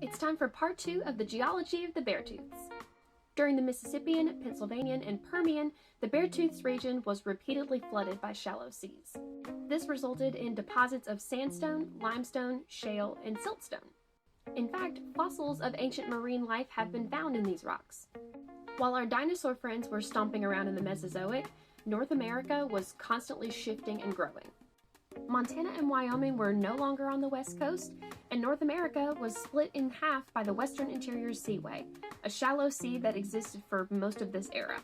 It's time for part 2 of the geology of the Beartooths. During the Mississippian, Pennsylvanian, and Permian, the Beartooths region was repeatedly flooded by shallow seas. This resulted in deposits of sandstone, limestone, shale, and siltstone. In fact, fossils of ancient marine life have been found in these rocks. While our dinosaur friends were stomping around in the Mesozoic, North America was constantly shifting and growing. Montana and Wyoming were no longer on the west coast, and North America was split in half by the Western Interior Seaway, a shallow sea that existed for most of this era.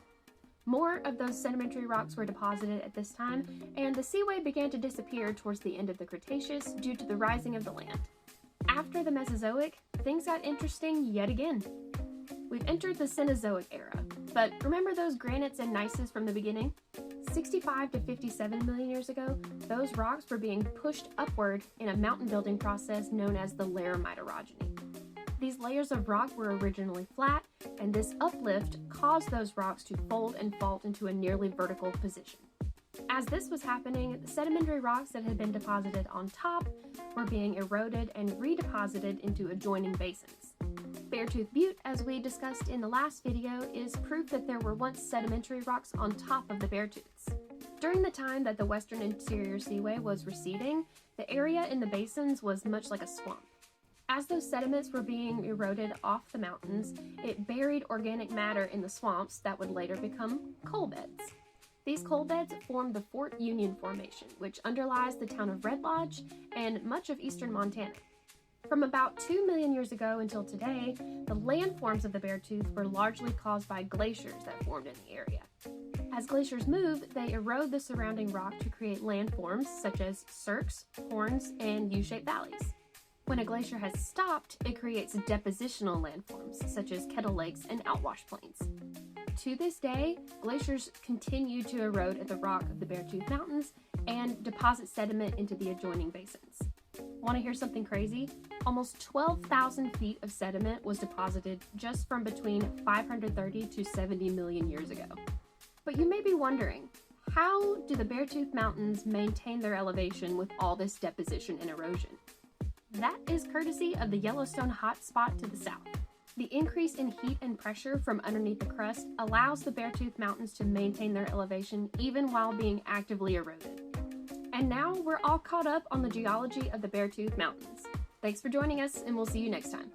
More of those sedimentary rocks were deposited at this time, and the seaway began to disappear towards the end of the Cretaceous due to the rising of the land. After the Mesozoic, things got interesting yet again. We've entered the Cenozoic era, but remember those granites and gneisses from the beginning? 65 to 57 million years ago, those rocks were being pushed upward in a mountain building process known as the laramide orogeny. These layers of rock were originally flat, and this uplift caused those rocks to fold and fault into a nearly vertical position. As this was happening, the sedimentary rocks that had been deposited on top were being eroded and redeposited into adjoining basins. Beartooth Butte, as we discussed in the last video, is proof that there were once sedimentary rocks on top of the Beartooths. During the time that the Western Interior Seaway was receding, the area in the basins was much like a swamp. As those sediments were being eroded off the mountains, it buried organic matter in the swamps that would later become coal beds. These coal beds formed the Fort Union Formation, which underlies the town of Red Lodge and much of eastern Montana. From about 2 million years ago until today, the landforms of the Beartooth were largely caused by glaciers that formed in the area. As glaciers move, they erode the surrounding rock to create landforms such as cirques, horns, and U-shaped valleys. When a glacier has stopped, it creates depositional landforms such as kettle lakes and outwash plains. To this day, glaciers continue to erode at the rock of the Beartooth Mountains and deposit sediment into the adjoining basins. Want to hear something crazy? Almost 12,000 feet of sediment was deposited just from between 530 to 70 million years ago. But you may be wondering, how do the Beartooth Mountains maintain their elevation with all this deposition and erosion? That is courtesy of the Yellowstone hotspot to the south. The increase in heat and pressure from underneath the crust allows the Beartooth Mountains to maintain their elevation even while being actively eroded. And now we're all caught up on the geology of the Beartooth Mountains. Thanks for joining us, and we'll see you next time.